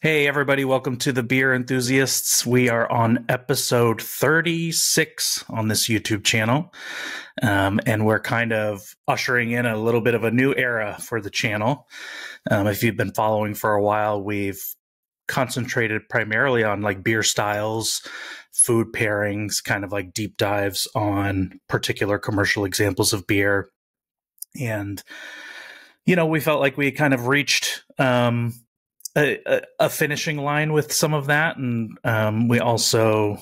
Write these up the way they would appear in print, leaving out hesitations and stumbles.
Hey, everybody, welcome to the Beer Enthusiasts. We are on episode 36 on this YouTube channel, and we're kind of ushering in a little bit of a new era for the channel. If you've been following for a while, we've concentrated primarily on like beer styles, food pairings, kind of like deep dives on particular commercial examples of beer. And, we felt like we kind of reached a finishing line with some of that, and we also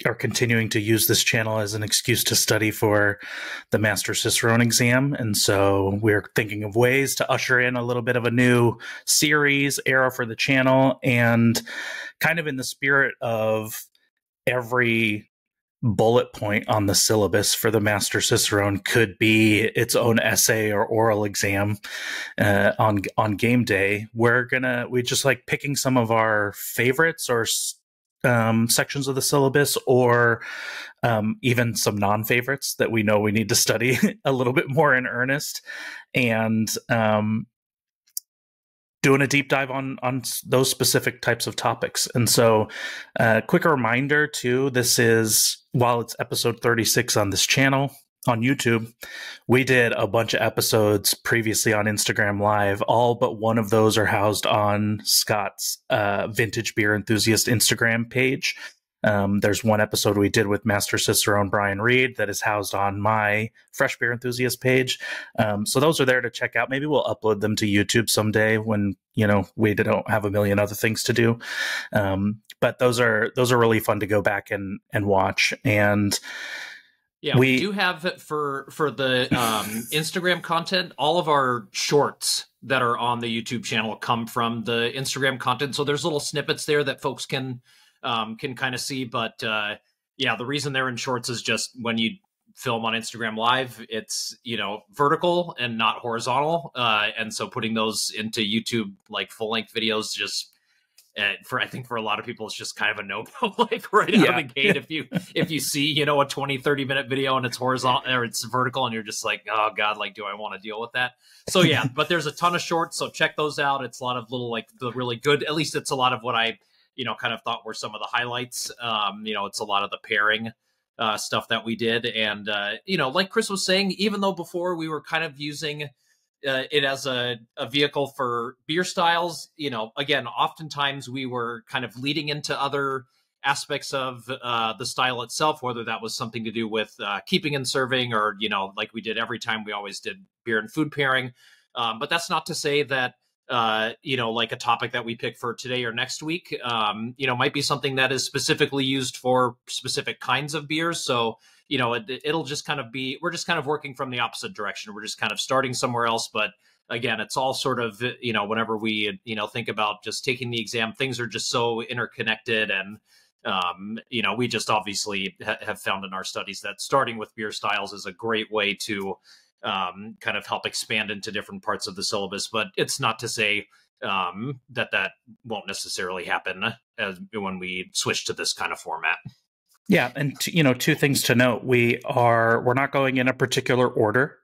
are continuing to use this channel as an excuse to study for the Master Cicerone exam, and so we're thinking of ways to usher in a little bit of a new series era for the channel, and kind of in the spirit of every bullet point on the syllabus for the Master Cicerone could be its own essay or oral exam on game day. We just like picking some of our favorites or sections of the syllabus, or even some non-favorites that we know we need to study a little bit more in earnest, and doing a deep dive on those specific types of topics. And so quick reminder too, this is, while it's episode 36 on this channel on YouTube, we did a bunch of episodes previously on Instagram Live. All but one of those are housed on Scott's Vintage Beer Enthusiast Instagram page. There's one episode we did with Master Cicerone Brian Reed that is housed on my Fresh Beer Enthusiast page. So those are there to check out. Maybe we'll upload them to YouTube someday when, we don't have a million other things to do. But those are really fun to go back and watch. And yeah, we do have for the Instagram content, all of our shorts that are on the YouTube channel come from the Instagram content. So there's little snippets there that folks can kind of see. But yeah, the reason they're in shorts is just when you film on Instagram Live, it's, vertical and not horizontal. And so putting those into YouTube, like full length videos, just I think for a lot of people, it's just kind of a no-go, like right out of the gate. If you see, a 20-30 minute video and it's horizontal or it's vertical and you're just like, oh God, like, do I want to deal with that? So yeah, but there's a ton of shorts. So check those out. It's a lot of little, like the really good, at least it's a lot of what I, kind of thought were some of the highlights. It's a lot of the pairing stuff that we did. And, like Chris was saying, even though before we were kind of using it as a vehicle for beer styles, again, oftentimes we were kind of leading into other aspects of the style itself, whether that was something to do with keeping and serving, or, like we did every time, we always did beer and food pairing. But that's not to say that, like a topic that we pick for today or next week, might be something that is specifically used for specific kinds of beers. So, it'll just kind of be, we're just kind of working from the opposite direction. We're just kind of starting somewhere else. But again, it's all sort of, whenever we, think about just taking the exam, things are just so interconnected. And, we just obviously have found in our studies that starting with beer styles is a great way to kind of help expand into different parts of the syllabus. But it's not to say that won't necessarily happen when we switch to this kind of format. Yeah, and two things to note: we're not going in a particular order.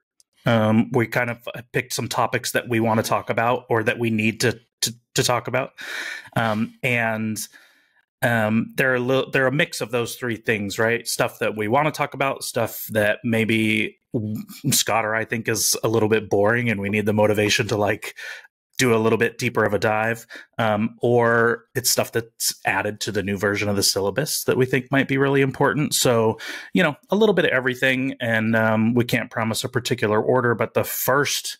We kind of picked some topics that we want to talk about, or that we need to talk about, and they're a mix of those three things, right? Stuff that we want to talk about, stuff that maybe Scott or I think is a little bit boring, and we need the motivation to like do a little bit deeper of a dive, or it's stuff that's added to the new version of the syllabus that we think might be really important. So, a little bit of everything, and we can't promise a particular order, but the first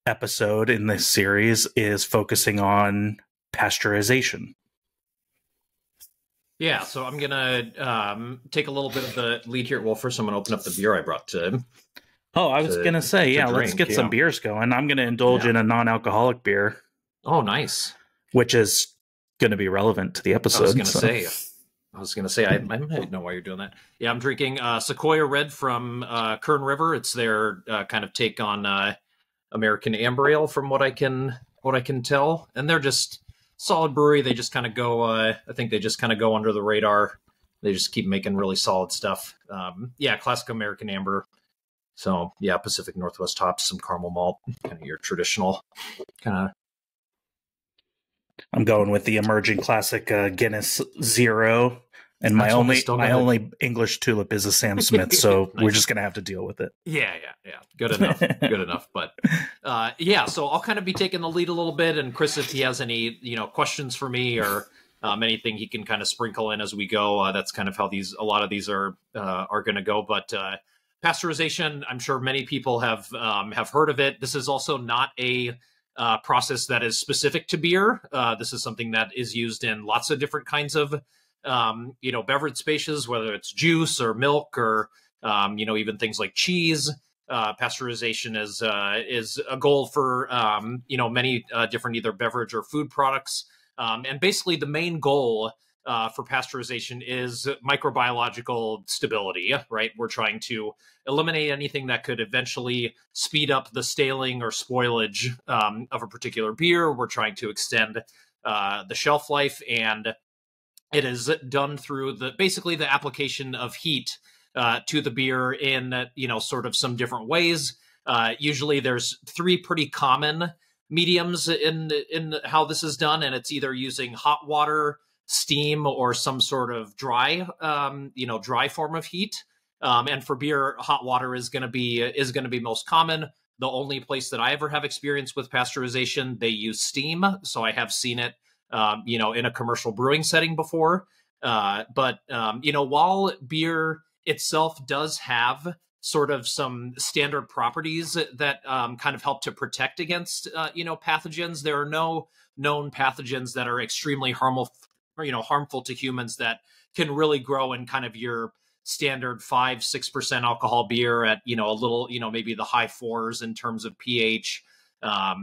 episode in this series is focusing on pasteurization. Yeah, so I'm going to take a little bit of the lead here. Well, first I'm going to open up the beer I brought to Oh, I was going to say, yeah, let's get some beers going. I'm going to indulge in a non-alcoholic beer. Oh, nice. Which is going to be relevant to the episode. I was going to say, I might know why you're doing that. Yeah, I'm drinking Sequoia Red from Kern River. It's their kind of take on American Amber Ale, from what I can tell. And they're just solid brewery. They just kind of go, I think they just kind of go under the radar. They just keep making really solid stuff. Yeah, classic American Amber. So yeah, Pacific Northwest hops, some caramel malt, kind of your traditional kind of. I'm going with the emerging classic Guinness Zero. And my only English tulip is a Sam Smith, so nice. We're just gonna have to deal with it. Yeah. Good enough. Good enough. But yeah, so I'll kind of be taking the lead a little bit, and Chris, if he has any questions for me or anything, he can kind of sprinkle in as we go. That's kind of how a lot of these are going to go. But pasteurization, I'm sure many people have heard of it. This is also not a process that is specific to beer. This is something that is used in lots of different kinds of beverage spaces, whether it's juice or milk or even things like cheese. Pasteurization is a goal for many different either beverage or food products, and basically the main goal for pasteurization is microbiological stability. Right, we're trying to eliminate anything that could eventually speed up the staling or spoilage of a particular beer. We're trying to extend the shelf life, and it is done through basically the application of heat to the beer in sort of some different ways. Usually, there's three pretty common mediums in how this is done, and it's either using hot water, steam, or some sort of dry form of heat. And for beer, hot water is going to be most common. The only place that I ever have experience with pasteurization, they use steam, so I have seen it in a commercial brewing setting before. But while beer itself does have sort of some standard properties that kind of help to protect against, pathogens, there are no known pathogens that are extremely harmful to humans that can really grow in kind of your standard 5-6% alcohol beer at, a little, maybe the high 4s in terms of pH. A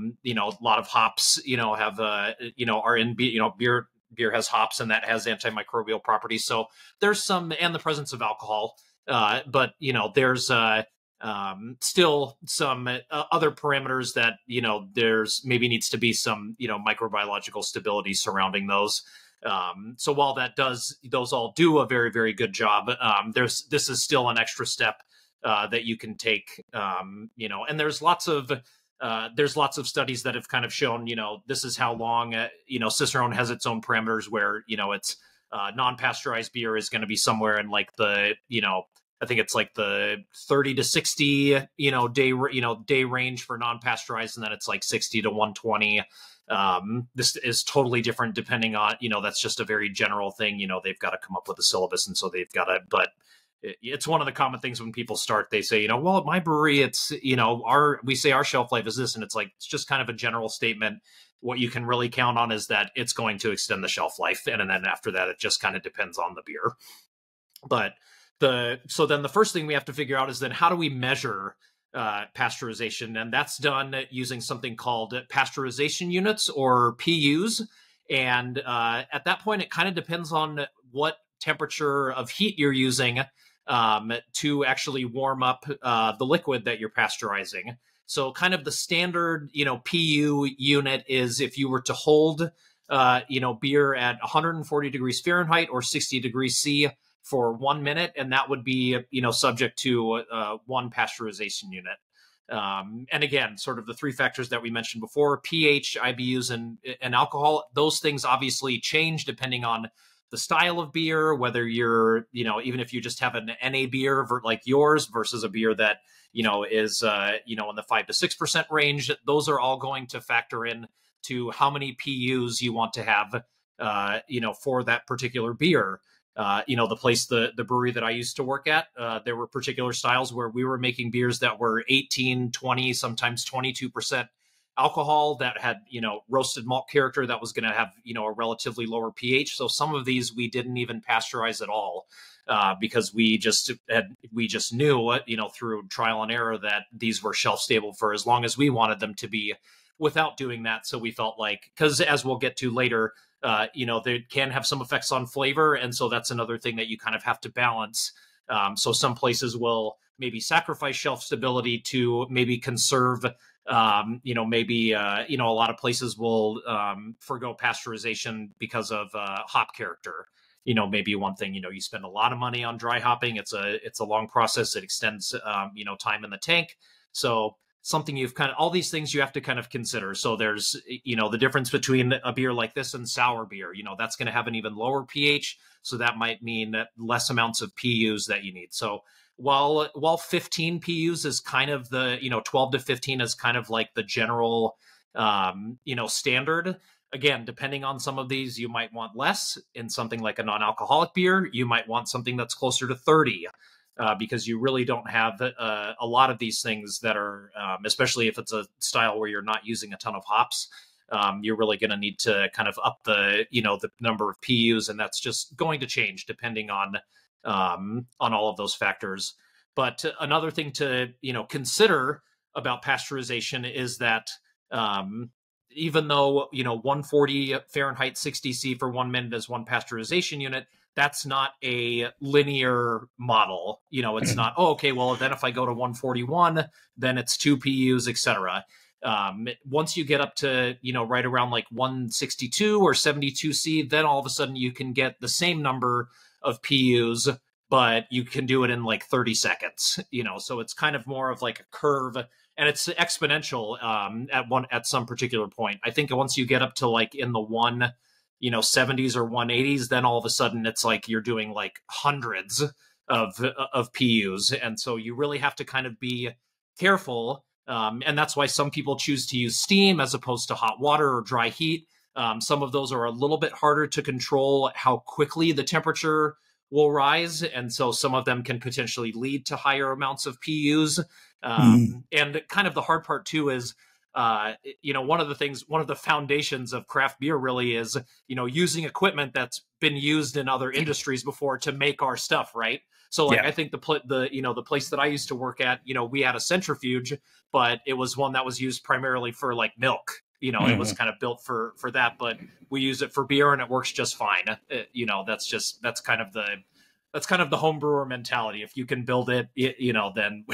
lot of hops, have, are in, beer has hops, and that has antimicrobial properties. So there's and the presence of alcohol, but, there's still some other parameters that, there's maybe needs to be some, microbiological stability surrounding those. So while those all do a very, very good job, this is still an extra step that you can take, and there's lots of studies that have kind of shown, this is how long, Cicerone has its own parameters where, it's non-pasteurized beer is going to be somewhere in like the, I think it's like the 30 to 60, day range for non-pasteurized. And then it's like 60 to 120. This is totally different depending on, that's just a very general thing. They've got to come up with a syllabus. And so they've got to, but it's one of the common things when people start, they say, well, at my brewery, it's, we say our shelf life is this, and it's like, it's just kind of a general statement. What you can really count on is that it's going to extend the shelf life. And then after that, it just kind of depends on the beer. But so then the first thing we have to figure out is then how do we measure pasteurization? And that's done using something called pasteurization units, or PUs. And at that point, it kind of depends on what temperature of heat you're using to actually warm up the liquid that you're pasteurizing. So kind of the standard, PU unit is if you were to hold, beer at 140 degrees Fahrenheit or 60 degrees C for 1 minute, and that would be, subject to one pasteurization unit. And again, sort of the three factors that we mentioned before, pH, IBUs, and alcohol, those things obviously change depending on the style of beer, whether you're, even if you just have an NA beer like yours versus a beer that, is, in the 5 to 6% range, those are all going to factor in to how many PUs you want to have, for that particular beer. The brewery that I used to work at, there were particular styles where we were making beers that were 18, 20, sometimes 22% alcohol that had, roasted malt character that was going to have, a relatively lower pH. So some of these we didn't even pasteurize at all because we just knew, through trial and error that these were shelf stable for as long as we wanted them to be without doing that. So we felt like, because as we'll get to later, they can have some effects on flavor. And so that's another thing that you kind of have to balance. So some places will maybe sacrifice shelf stability to maybe conserve, a lot of places will forgo pasteurization because of hop character. Maybe one thing, you spend a lot of money on dry hopping. It's a long process. It extends, time in the tank. So something you've kind of, all these things you have to kind of consider. So there's, the difference between a beer like this and sour beer, that's going to have an even lower pH. So that might mean that less amounts of PUs that you need. So while 15 PUs is kind of the, 12 to 15 is kind of like the general, standard. Again, depending on some of these, you might want less. In something like a non-alcoholic beer, you might want something that's closer to 30. Because you really don't have a lot of these things that are, especially if it's a style where you're not using a ton of hops, you're really going to need to kind of up the number of PUs, and that's just going to change depending on all of those factors. But another thing to consider about pasteurization is that even though 140 Fahrenheit 60 C for 1 minute is one pasteurization unit, that's not a linear model. It's not, okay, well, then if I go to 141, then it's 2 PUs, etc. Once you get up to, right around like 162 or 72 C, then all of a sudden you can get the same number of PUs, but you can do it in like 30 seconds, so it's kind of more of like a curve, and it's exponential at some particular point. I think once you get up to like in the 70s or 180s, then all of a sudden it's like you're doing like hundreds of PUs. And so you really have to kind of be careful. And that's why some people choose to use steam as opposed to hot water or dry heat. Some of those are a little bit harder to control how quickly the temperature will rise. And so some of them can potentially lead to higher amounts of PUs. And kind of the hard part too is, one of the foundations of craft beer really is, using equipment that's been used in other industries before to make our stuff, right? So like, I think the place that I used to work at, we had a centrifuge, but it was one that was used primarily for like milk. It was kind of built for that, but we use it for beer and it works just fine. That's kind of the home brewer mentality. If you can build it, then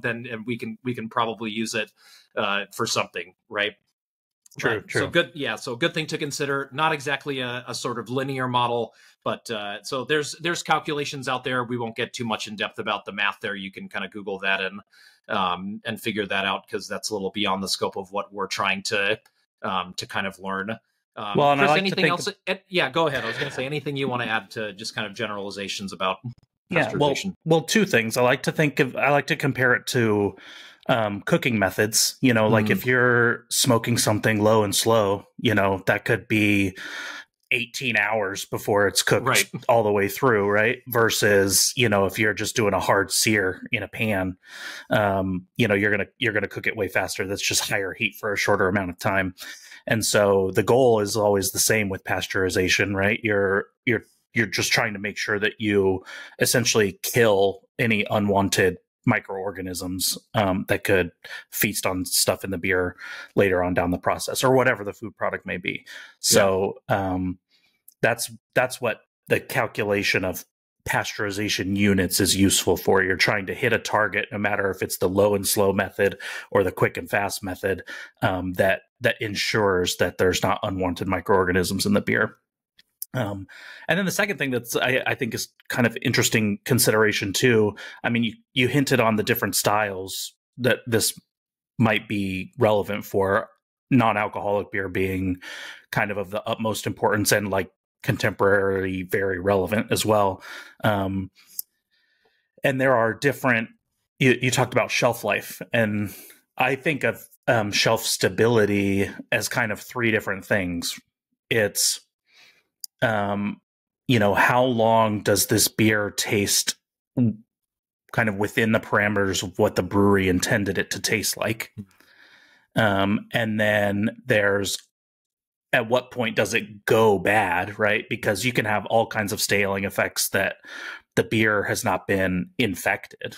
then we can probably use it for something, right? True. So good. Yeah. So good thing to consider. Not exactly a sort of linear model, but so there's calculations out there. We won't get too much in depth about the math there. You can kind of Google that and figure that out, because that's a little beyond the scope of what we're trying to kind of learn. Well, and Chris, I like anything to else? Yeah, go ahead. I was going to say, anything you want to add to just kind of generalizations about pasteurization? Well, two things. I like to compare it to cooking methods. Like if you're smoking something low and slow, that could be 18 hours before it's cooked all the way through, right? Versus, if you're just doing a hard sear in a pan, you're gonna cook it way faster. That's just higher heat for a shorter amount of time. And so the goal is always the same with pasteurization, right? You're just trying to make sure that you essentially kill any unwanted microorganisms that could feast on stuff in the beer later on down the process, or whatever the food product may be. So that's what the calculation of pasteurization units is useful for. You're trying to hit a target, no matter if it's the low and slow method or the quick and fast method, that ensures that there's not unwanted microorganisms in the beer. And then the second thing that's I think is kind of interesting consideration too. I mean, you hinted on the different styles that this might be relevant for, non-alcoholic beer being kind of the utmost importance, and like contemporarily very relevant as well. And there are different, you talked about shelf life, and I think of shelf stability as kind of three different things. It's how long does this beer taste kind of within the parameters of what the brewery intended it to taste like? And then there's, at what point does it go bad, right? Because you can have all kinds of staling effects that the beer has not been infected.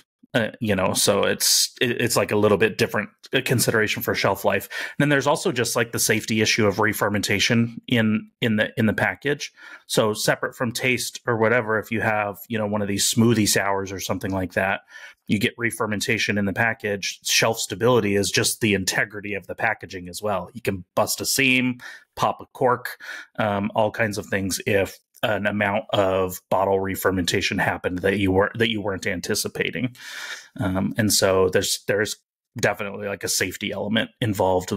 So it's like a little bit different consideration for shelf life. And then there's also just like the safety issue of re-fermentation in the package. So separate from taste or whatever, if you have, one of these smoothie sours or something like that, you get re-fermentation in the package. Shelf stability is just the integrity of the packaging as well. You can bust a seam, pop a cork, all kinds of things if an amount of bottle re-fermentation happened that you weren't anticipating. And so there's definitely like a safety element involved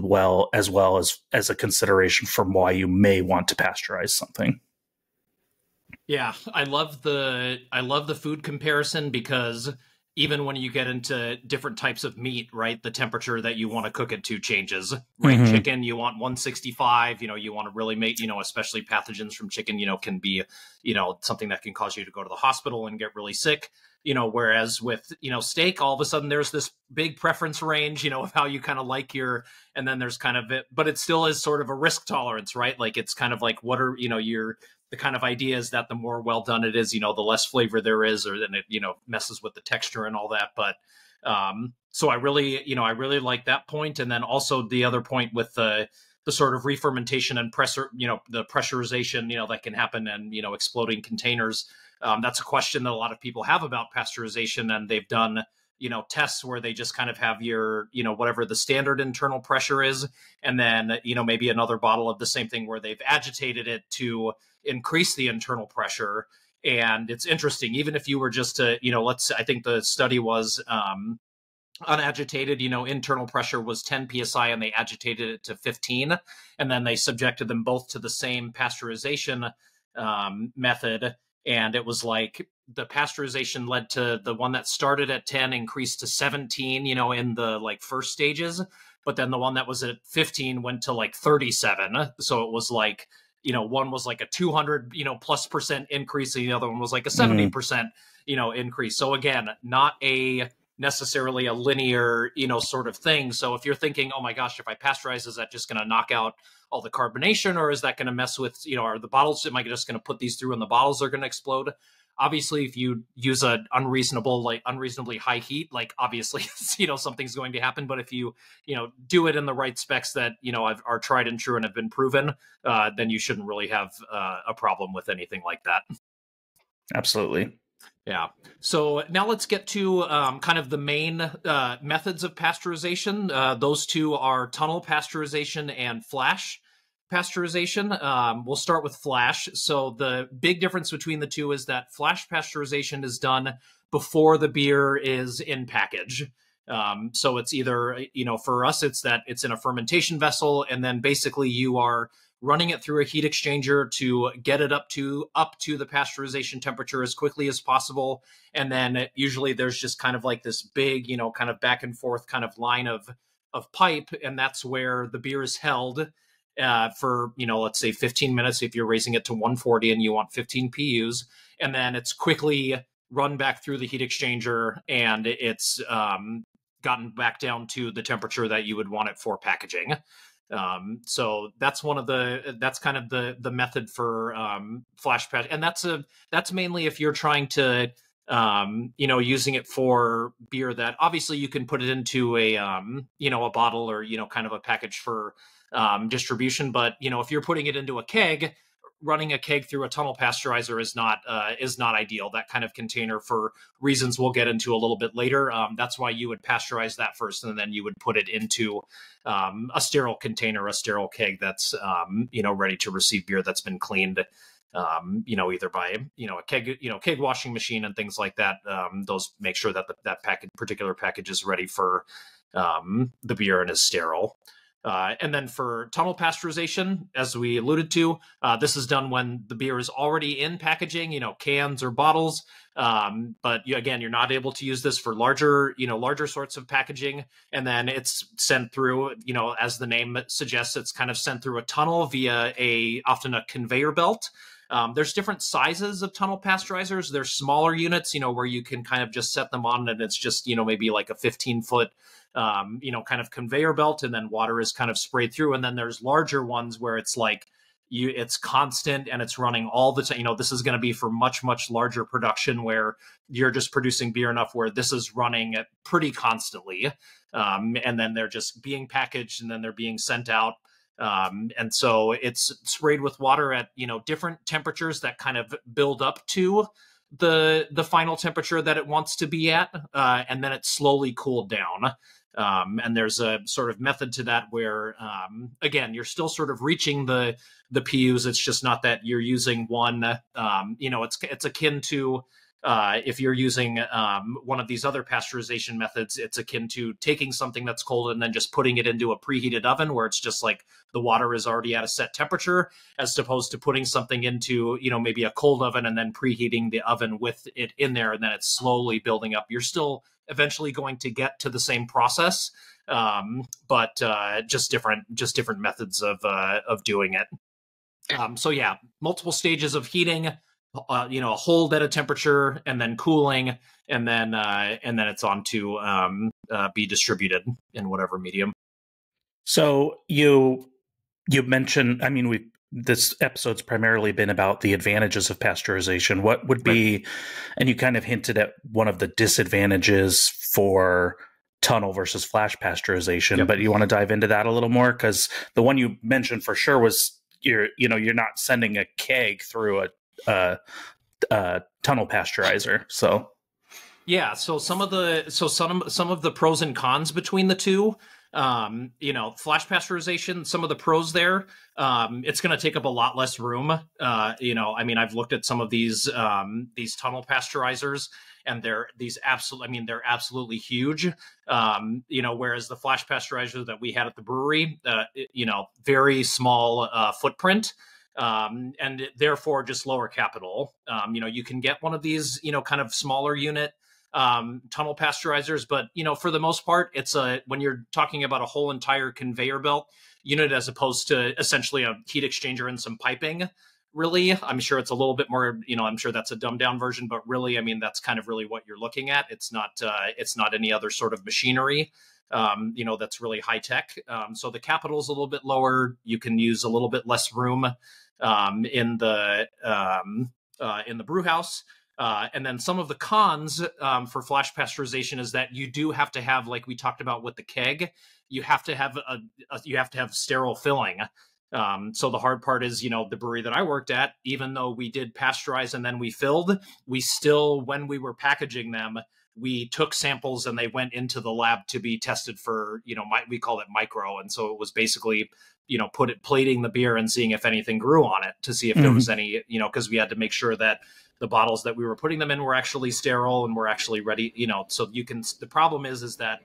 as well as a consideration from why you may want to pasteurize something. Yeah, I love the food comparison, because even when you get into different types of meat, right, the temperature that you want to cook it to changes, right? Mm-hmm. Chicken, you want 165, you want to really make, especially pathogens from chicken, can be, something that can cause you to go to the hospital and get really sick. Whereas with, steak, all of a sudden there's this big preference range, of how you kind of like and then there's kind of it, but it still is sort of a risk tolerance, right? Like it's kind of like, what are, the kind of idea is that the more well done it is, the less flavor there is, or then it, messes with the texture and all that. But so I really like that point. And then also the other point with the sort of re-fermentation and pressure, the pressurization, that can happen, and, exploding containers. That's a question that a lot of people have about pasteurization, and they've done, tests where they just kind of have your, whatever the standard internal pressure is, and then, maybe another bottle of the same thing where they've agitated it to increase the internal pressure. And it's interesting, even if you were just to, I think the study was unagitated, internal pressure was 10 psi, and they agitated it to 15, and then they subjected them both to the same pasteurization method. And it was like the pasteurization led to the one that started at 10 increased to 17, in the like first stages, but then the one that was at 15 went to like 37. So it was like, one was like a 200, plus percent increase, and the other one was like a 70%, increase. So again, not a necessarily a linear, sort of thing. So if you're thinking, oh my gosh, if I pasteurize, is that just going to knock out all the carbonation, or is that going to mess with, are the bottles, am I just going to put these through and the bottles are going to explode? Obviously, if you use an unreasonably high heat, like obviously, something's going to happen. But if you, do it in the right specs that, are tried and true and have been proven, then you shouldn't really have a problem with anything like that. Absolutely. Yeah. So now let's get to kind of the main methods of pasteurization. Those two are tunnel pasteurization and flash pasteurization. We'll start with flash. So the big difference between the two is that flash pasteurization is done before the beer is in package. So it's either, for us, it's in a fermentation vessel, and then basically you are running it through a heat exchanger to get it up to the pasteurization temperature as quickly as possible. And then usually there's just kind of like this big, kind of back and forth kind of line of pipe. And that's where the beer is held for, let's say 15 minutes, if you're raising it to 140 and you want 15 PUs. And then it's quickly run back through the heat exchanger, and it's gotten back down to the temperature that you would want it for packaging. So that's kind of the method for flash patch, and that's mainly if you're trying to using it for beer that obviously you can put it into a a bottle, or kind of a package for distribution. But if you're putting it into a keg, running a keg through a tunnel pasteurizer is not ideal. That kind of container, for reasons we'll get into a little bit later, that's why you would pasteurize that first, and then you would put it into a sterile container, a sterile keg that's ready to receive beer that's been cleaned, either by a keg washing machine and things like that. Those make sure that that particular package is ready for the beer and is sterile. And then for tunnel pasteurization, as we alluded to, this is done when the beer is already in packaging, cans or bottles. But again, you're not able to use this for larger sorts of packaging. And then it's sent through, as the name suggests, it's kind of sent through a tunnel via often a conveyor belt. There's different sizes of tunnel pasteurizers. There's smaller units, where you can kind of just set them on, and it's just, maybe like a 15-foot kind of conveyor belt, and then water is kind of sprayed through. And then there's larger ones where it's like it's constant and it's running all the time. This is going to be for much, much larger production, where you're just producing beer enough where this is running pretty constantly. And then they're just being packaged, and then they're being sent out. And so it's sprayed with water at, different temperatures that kind of build up to the final temperature that it wants to be at. And then it's slowly cooled down. And there's a sort of method to that where, again, you're still sort of reaching the PUs. It's just not that you're using one, it's akin to, If you're using one of these other pasteurization methods, it's akin to taking something that's cold and then just putting it into a preheated oven where it's just like the water is already at a set temperature, as opposed to putting something into, maybe a cold oven and then preheating the oven with it in there, and then it's slowly building up. You're still eventually going to get to the same process, but just different methods of doing it. So yeah, multiple stages of heating, hold at a temperature and then cooling, and then it's on to be distributed in whatever medium. So you mentioned, I mean, this episode's primarily been about the advantages of pasteurization. What would be, and you kind of hinted at one of the disadvantages for tunnel versus flash pasteurization, but you want to dive into that a little more? Because the one you mentioned for sure was you're not sending a keg through a tunnel pasteurizer. So yeah, so some of the pros and cons between the two. Flash pasteurization, some of the pros there, it's going to take up a lot less room. I've looked at some of these tunnel pasteurizers, and they're absolutely huge. Whereas the flash pasteurizer that we had at the brewery, very small footprint. And therefore just lower capital. You can get one of these, kind of smaller unit tunnel pasteurizers, but for the most part, it's when you're talking about a whole entire conveyor belt unit as opposed to essentially a heat exchanger and some piping. Really, I'm sure it's a little bit more. I'm sure that's a dumbed down version, but really, that's kind of really what you're looking at. It's not any other sort of machinery. That's really high tech. So the capital is a little bit lower. You can use a little bit less room in the brew house. And then some of the cons for flash pasteurization is that you do have to have, like we talked about with the keg, you have to have sterile filling. So the hard part is, the brewery that I worked at, even though we did pasteurize and then we filled, we still, when we were packaging them, we took samples and they went into the lab to be tested for, we call it micro. And so it was basically, plating the beer and seeing if anything grew on it to see if there was any, because we had to make sure that the bottles that we were putting them in were actually sterile and were actually ready, so the problem is that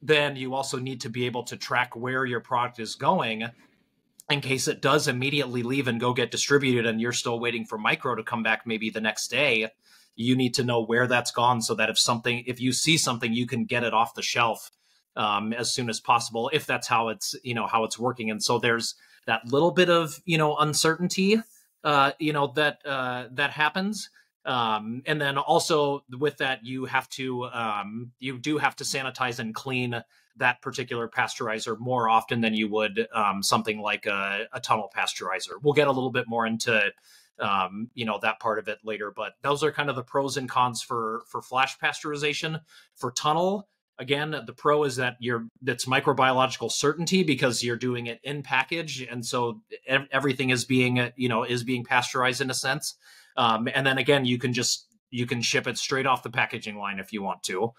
then you also need to be able to track where your product is going in case it does immediately leave and go get distributed and you're still waiting for micro to come back maybe the next day. You need to know where that's gone so that if you see something, you can get it off the shelf as soon as possible, if that's how it's working. And so there's that little bit of, uncertainty, that happens. And then also with that, you do have to sanitize and clean that particular pasteurizer more often than you would something like a tunnel pasteurizer. We'll get a little bit more into that part of it later, but those are kind of the pros and cons for flash pasteurization. For tunnel, again, the pro is that that's microbiological certainty because you're doing it in package, and so everything is being pasteurized in a sense. And then again, you can ship it straight off the packaging line if you want to.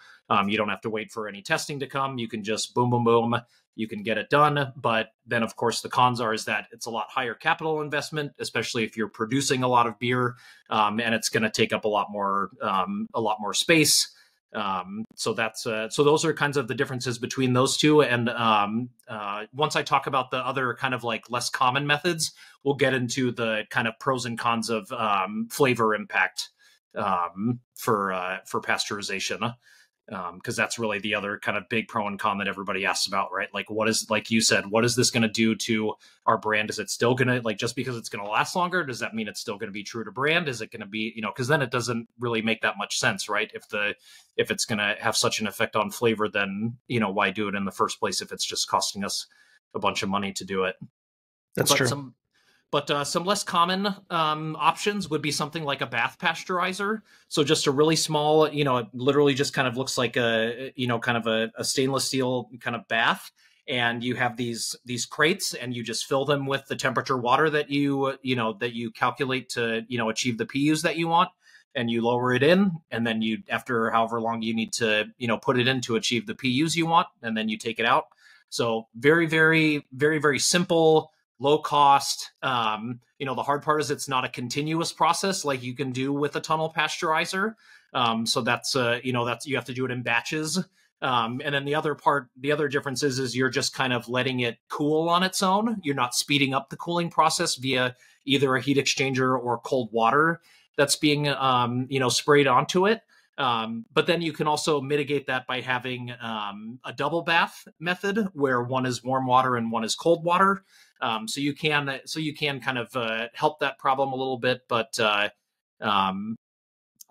You don't have to wait for any testing to come. You can just boom, boom, boom. You can get it done. But then, of course, the cons is that it's a lot higher capital investment, especially if you're producing a lot of beer, and it's going to take up a lot more space. So those are kinds of the differences between those two. And once I talk about the other kind of like less common methods, we'll get into the kind of pros and cons of flavor impact for pasteurization. Because that's really the other kind of big pro and con that everybody asks about, right? Like, like you said, what is this going to do to our brand? Is it still going to, just because it's going to last longer, does that mean it's still going to be true to brand? Is it going to be, because then it doesn't really make that much sense, right? If it's going to have such an effect on flavor, then, why do it in the first place if it's just costing us a bunch of money to do it? That's true. But some less common options would be something like a bath pasteurizer. So just a really small, it literally just kind of looks like a stainless steel kind of bath. And you have these crates and you just fill them with the temperature water that you calculate to, achieve the PUs that you want. And you lower it in, and then after however long you need to, put it in to achieve the PUs you want, and then you take it out. So very, very, very, very simple, low cost. The hard part is it's not a continuous process like you can do with a tunnel pasteurizer. So that's you have to do it in batches. And then the other difference is you're just kind of letting it cool on its own. You're not speeding up the cooling process via either a heat exchanger or cold water that's being sprayed onto it. But then you can also mitigate that by having a double bath method where one is warm water and one is cold water. So you can kind of help that problem a little bit, but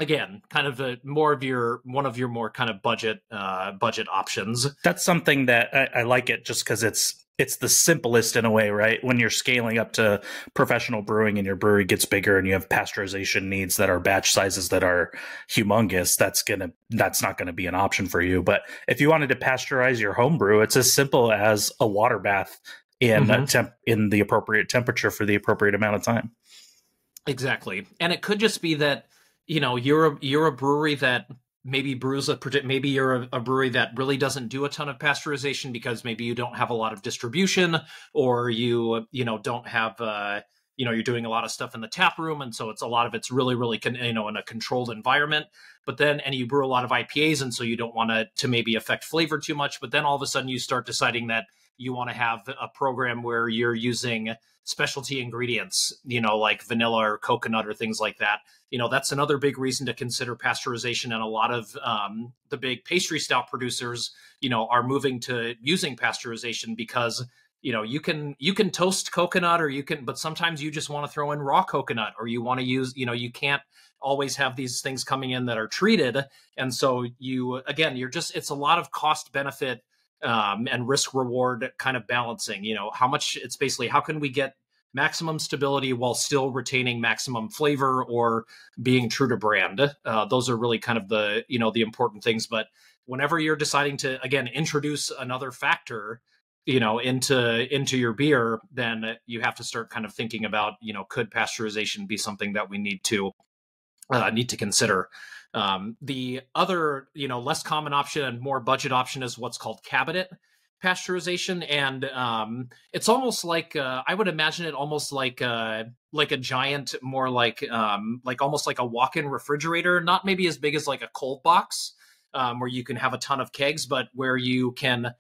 again, kind of one of your more kind of budget options. That's something that I like it just because it's the simplest in a way, right? When you're scaling up to professional brewing and your brewery gets bigger and you have pasteurization needs that are batch sizes that are humongous, that's not gonna be an option for you. But if you wanted to pasteurize your home brew, it's as simple as a water bath in in the appropriate temperature for the appropriate amount of time. Exactly, and it could just be that you're a brewery that maybe maybe you're a brewery that really doesn't do a ton of pasteurization because maybe you don't have a lot of distribution, or you don't have you're doing a lot of stuff in the tap room, and so a lot of it's really in a controlled environment. But then you brew a lot of IPAs, and so you don't want to maybe affect flavor too much. But then all of a sudden you start deciding that you want to have a program where you're using specialty ingredients, like vanilla or coconut or things like that. That's another big reason to consider pasteurization. And a lot of the big pastry stout producers, are moving to using pasteurization because, you can toast coconut but sometimes you just want to throw in raw coconut, or you want to use, you can't always have these things coming in that are treated. And so it's a lot of cost benefit and risk reward kind of balancing, how can we get maximum stability while still retaining maximum flavor or being true to brand. Those are really kind of the important things. But whenever you're deciding to, again, introduce another factor, into your beer, then you have to start kind of thinking about, could pasteurization be something that we need to consider. The other, less common option and more budget option is what's called cabinet pasteurization. And it's almost like I would imagine it almost like a giant, more like almost like a walk-in refrigerator, not maybe as big as like a cold box, where you can have a ton of kegs, but where you can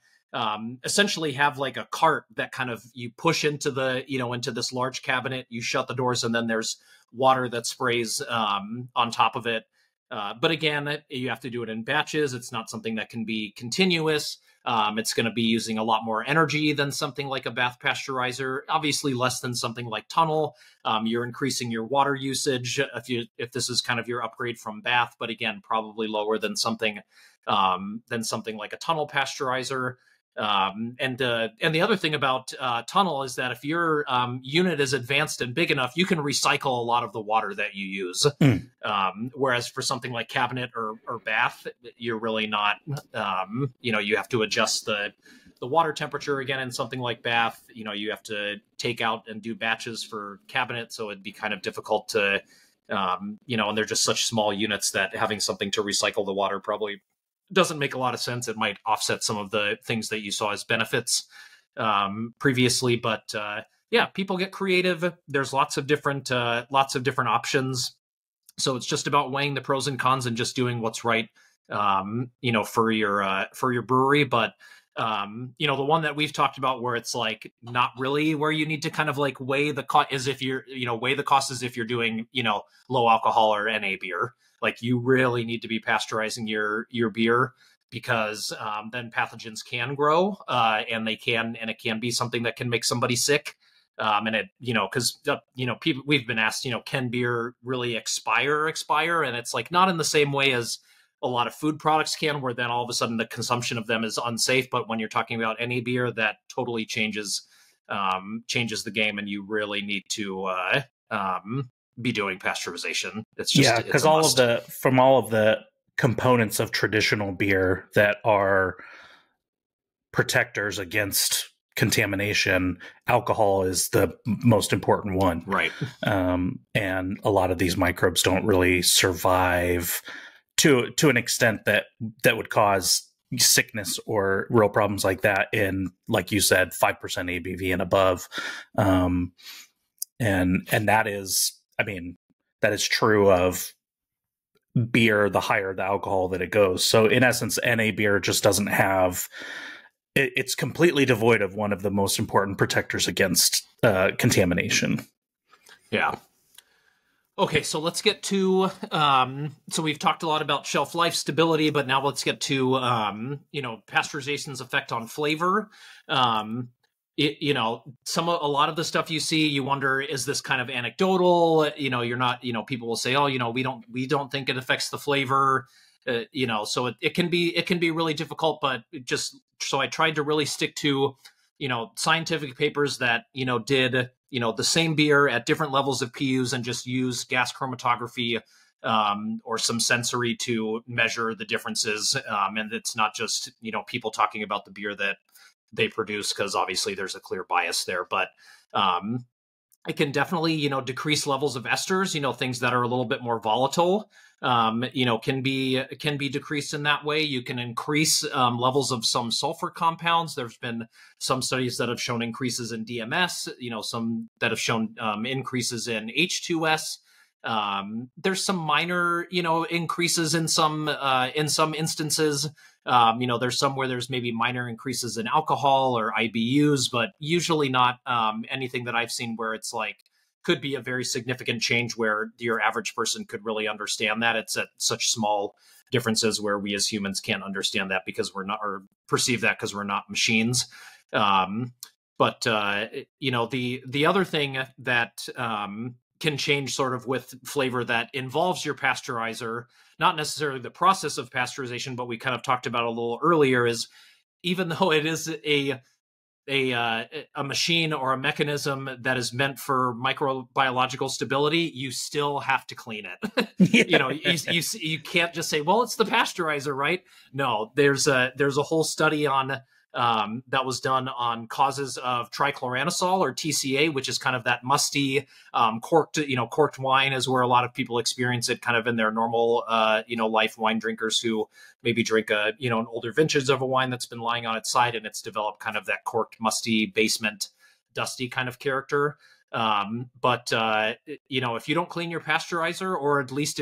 essentially have like a cart that kind of you push into into this large cabinet, you shut the doors, and then there's water that sprays on top of it. But again, you have to do it in batches. It's not something that can be continuous. It's going to be using a lot more energy than something like a bath pasteurizer, obviously less than something like tunnel. You're increasing your water usage if this is kind of your upgrade from bath, but again, probably lower than something like a tunnel pasteurizer. And the other thing about tunnel is that if your unit is advanced and big enough, you can recycle a lot of the water that you use. Whereas for something like cabinet or bath, you're really not. You have to adjust the water temperature again in something like bath. You have to take out and do batches for cabinet, so it'd be kind of difficult to. And they're just such small units that having something to recycle the water probably doesn't make a lot of sense. It might offset some of the things that you saw as benefits previously, but people get creative. There's lots of different options. So it's just about weighing the pros and cons and just doing what's right, for your brewery. But the one that we've talked about where it's like not really where you need to kind of like weigh the cost is if you're, weigh the cost as if you're doing, low alcohol or NA beer. Like you really need to be pasteurizing your beer because then pathogens can grow and it can be something that can make somebody sick. And it, because, people, we've been asked, can beer really expire? And it's like not in the same way as a lot of food products can, where then all of a sudden the consumption of them is unsafe. But when you're talking about any beer, that totally changes the game, and you really need to be doing pasteurization. It's just because all of the components of traditional beer that are protectors against contamination, alcohol is the most important one, right? And a lot of these microbes don't really survive to an extent that would cause sickness or real problems like that in, like you said, 5% ABV and above. And that is, I mean, that is true of beer. The higher the alcohol that it goes. So in essence, NA beer just doesn't have, it's completely devoid of one of the most important protectors against contamination. Yeah. Okay, so let's get to, so we've talked a lot about shelf life stability, but now let's get to, pasteurization's effect on flavor. A lot of the stuff you see, you wonder, is this kind of anecdotal? You're not, people will say, oh, we don't think it affects the flavor. So it can be really difficult, but so I tried to really stick to, scientific papers that, did, the same beer at different levels of PUs and just use gas chromatography or some sensory to measure the differences. And it's not just, people talking about the beer that they produce, because obviously there's a clear bias there. But it can definitely, decrease levels of esters, things that are a little bit more volatile, can be decreased in that way. You can increase levels of some sulfur compounds. There's been some studies that have shown increases in DMS, some that have shown increases in H2S. There's some minor, increases in some instances. There's some where there's maybe minor increases in alcohol or IBUs, but usually not anything that I've seen where it's like could be a very significant change where your average person could really understand that. It's at such small differences where we as humans can't understand that because we're not, or perceive that because we're not machines. The other thing that can change sort of with flavor that involves your pasteurizer, not necessarily the process of pasteurization, but we kind of talked about a little earlier, is even though it is a machine or a mechanism that is meant for microbiological stability, you still have to clean it. Yeah. You can't just say, well, it's the pasteurizer, right? No, there's a whole study on that was done on causes of trichloroanisole, or TCA, which is kind of that musty, corked wine is where a lot of people experience it kind of in their normal, life. Wine drinkers who maybe drink an older vintage of a wine that's been lying on its side and it's developed kind of that corked, musty, basement, dusty kind of character. If you don't clean your pasteurizer, or at least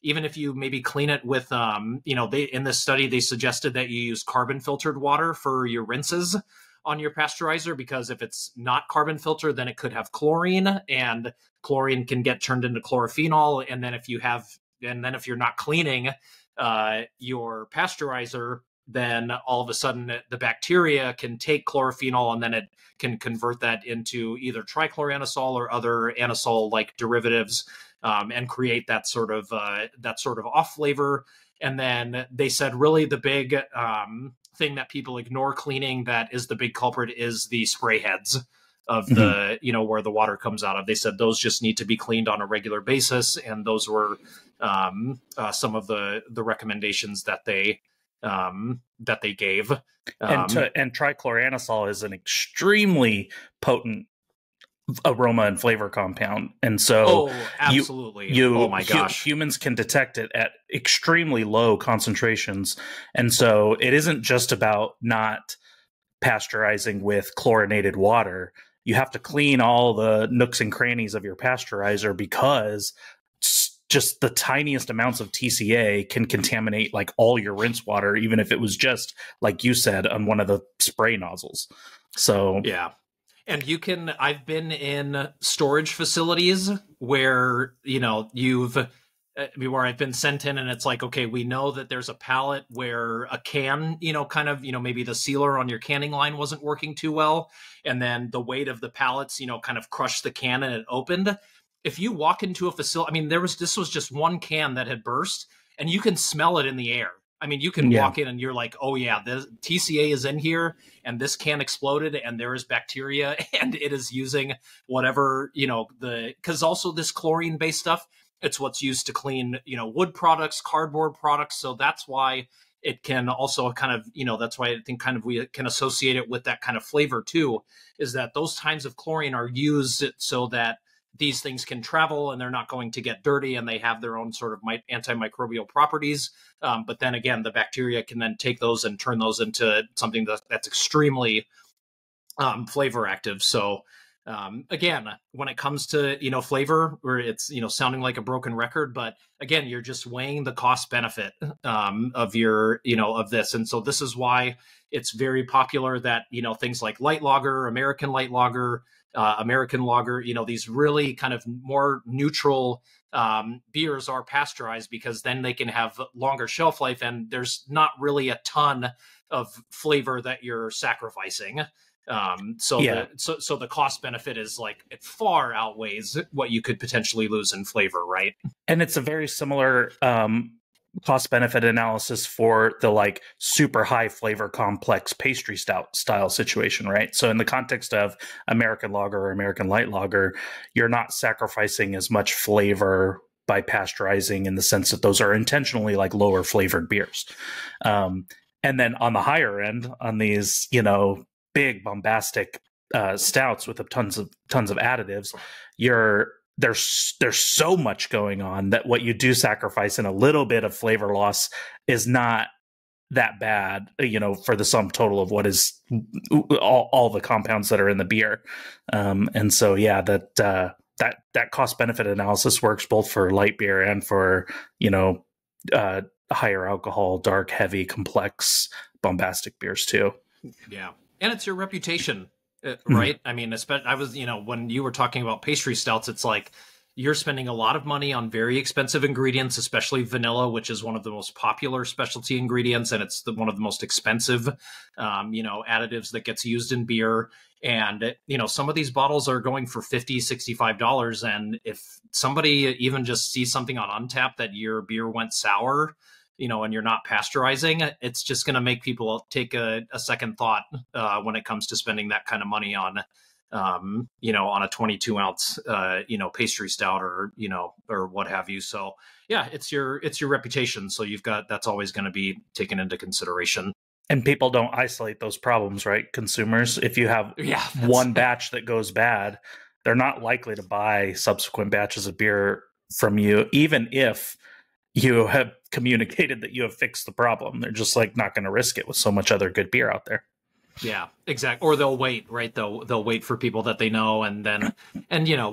even if you maybe clean it with, in this study, they suggested that you use carbon filtered water for your rinses on your pasteurizer, because if it's not carbon filtered, then it could have chlorine, and chlorine can get turned into chlorophenol. And then if you're not cleaning your pasteurizer, then all of a sudden the bacteria can take chlorophenol and then it can convert that into either trichloroanisole or other anisole-like derivatives, and create that sort of off flavor. And then they said really the big thing that people ignore cleaning that is the big culprit is the spray heads of the, where the water comes out of. They said those just need to be cleaned on a regular basis. And those were some of the recommendations that they gave. And trichloroanisole is an extremely potent aroma and flavor compound, and so absolutely, oh my gosh, humans can detect it at extremely low concentrations. And so it isn't just about not pasteurizing with chlorinated water. You have to clean all the nooks and crannies of your pasteurizer, because just the tiniest amounts of TCA can contaminate like all your rinse water, even if it was just, like you said, on one of the spray nozzles. So yeah. And I've been in storage facilities where, where I've been sent in and it's like, okay, we know that there's a pallet where a can, maybe the sealer on your canning line wasn't working too well. And then the weight of the pallets, kind of crushed the can and it opened. If you walk into a facility, this was just one can that had burst, and you can smell it in the air. You can walk in and you're like, oh yeah, the TCA is in here and this can exploded and there is bacteria and it is using whatever, because also this chlorine based stuff, it's what's used to clean, wood products, cardboard products. So that's why it can also kind of, that's why I think kind of we can associate it with that kind of flavor too, is that those kinds of chlorine are used so that these things can travel and they're not going to get dirty, and they have their own sort of antimicrobial properties. But then again, the bacteria can then take those and turn those into something that's extremely flavor active. So again, when it comes to, flavor, where it's, sounding like a broken record, but again, you're just weighing the cost benefit of your, of this. And so this is why it's very popular that, things like light lager, American light lager, American lager, these really kind of more neutral beers are pasteurized, because then they can have longer shelf life and there's not really a ton of flavor that you're sacrificing. So the cost benefit is like, it far outweighs what you could potentially lose in flavor, right? And it's a very similar cost benefit analysis for the like super high flavor complex pastry stout style situation, right? So in the context of American lager or American light lager, you're not sacrificing as much flavor by pasteurizing, in the sense that those are intentionally like lower flavored beers. And then on the higher end, on these, big bombastic stouts with tons of additives, there's so much going on that what you do sacrifice in a little bit of flavor loss is not that bad, for the sum total of what is all the compounds that are in the beer. And so, yeah, that cost benefit analysis works both for light beer and for, higher alcohol, dark, heavy, complex, bombastic beers too. Yeah. And it's your reputation. Right. I mean, I was, when you were talking about pastry stouts, it's like you're spending a lot of money on very expensive ingredients, especially vanilla, which is one of the most popular specialty ingredients. And it's one of the most expensive, additives that gets used in beer. And, some of these bottles are going for $50, $65. And if somebody even just sees something on Untappd that your beer went sour, and you're not pasteurizing, it's just going to make people take a second thought when it comes to spending that kind of money on, on a 22 ounce, pastry stout or what have you. So yeah, it's your reputation. So that's always going to be taken into consideration. And people don't isolate those problems, right? Consumers, if you have one batch that goes bad, they're not likely to buy subsequent batches of beer from you, even if you have communicated that you have fixed the problem. They're just like not going to risk it with so much other good beer out there. Yeah, exactly. Or they'll wait, right? They'll wait for people that they know, and then,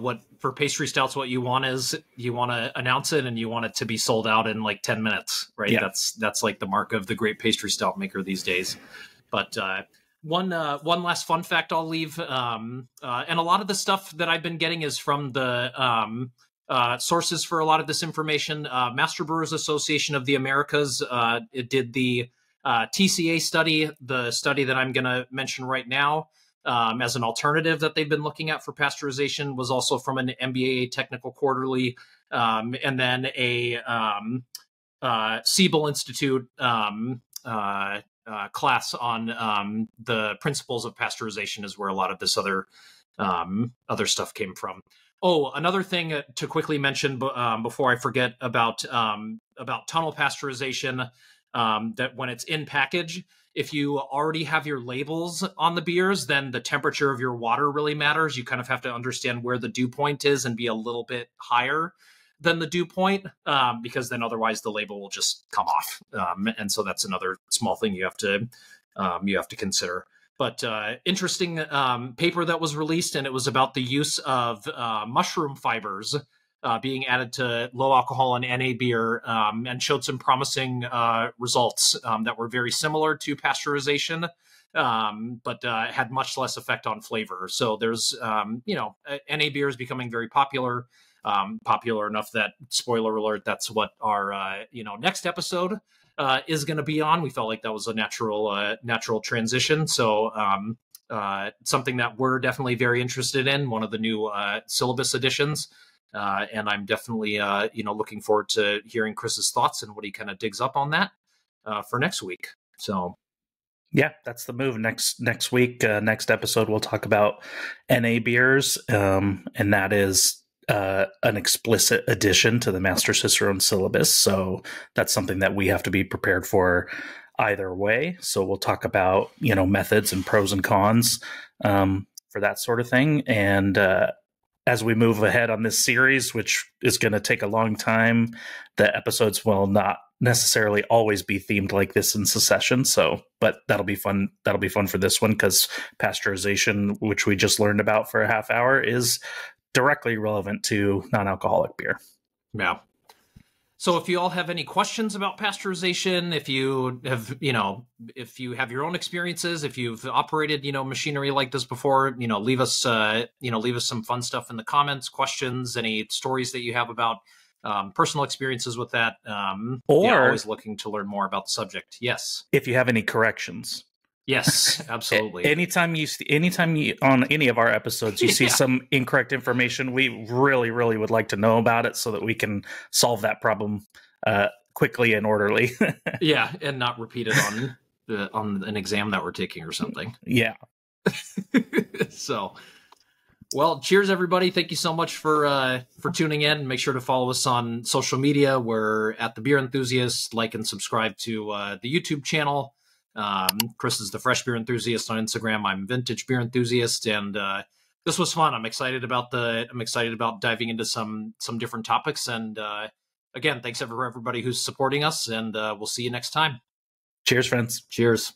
what for pastry stouts, what you want is you want to announce it and you want it to be sold out in like 10 minutes, right? Yeah. That's like the mark of the great pastry stout maker these days. But one last fun fact I'll leave, and a lot of the stuff that I've been getting is from the sources for a lot of this information. Master Brewers Association of the Americas, it did the TCA study, the study that I'm going to mention right now, as an alternative that they've been looking at for pasteurization, was also from an MBA Technical Quarterly, and then a Siebel Institute class on the principles of pasteurization is where a lot of this other stuff came from. Oh, another thing to quickly mention before I forget about tunnel pasteurization, that when it's in package, if you already have your labels on the beers, then the temperature of your water really matters. You kind of have to understand where the dew point is and be a little bit higher than the dew point, because then otherwise the label will just come off. And so that's another small thing you have to consider. But interesting paper that was released, and it was about the use of mushroom fibers being added to low alcohol and NA beer, and showed some promising results that were very similar to pasteurization, but had much less effect on flavor. So there's, NA beer is becoming very popular, popular enough that, spoiler alert, that's what our, next episode is going to be on. We felt like that was a natural transition. So something that we're definitely very interested in, one of the new syllabus editions. And I'm definitely, looking forward to hearing Chris's thoughts and what he kind of digs up on that for next week. So, yeah, that's the move. Next week, next episode, we'll talk about NA beers, and that is an explicit addition to the Master Cicerone syllabus. So that's something that we have to be prepared for either way. So we'll talk about methods and pros and cons for that sort of thing, and as we move ahead on this series, which is going to take a long time, the episodes will not necessarily always be themed like this in succession. So, but that'll be fun. That'll be fun for this one because pasteurization, which we just learned about for a half hour, is directly relevant to non-alcoholic beer. Yeah. So if you all have any questions about pasteurization, if you have, if you have your own experiences, if you've operated, machinery like this before, leave us some fun stuff in the comments, questions, any stories that you have about personal experiences with that. Or always looking to learn more about the subject. Yes. If you have any corrections. Yes, absolutely. Anytime you on any of our episodes, you see some incorrect information, we really, really would like to know about it so that we can solve that problem quickly and orderly. Yeah, and not repeat it on an exam that we're taking or something. Yeah. So, well, cheers, everybody. Thank you so much for tuning in. Make sure to follow us on social media. We're at The Beer Enthusiast. Like and subscribe to the YouTube channel. Chris is the Fresh Beer Enthusiast on Instagram. I'm Vintage Beer Enthusiast, and this was fun. I'm excited about diving into some different topics. And again, thanks for everybody who's supporting us, and we'll see you next time. Cheers, friends. Cheers.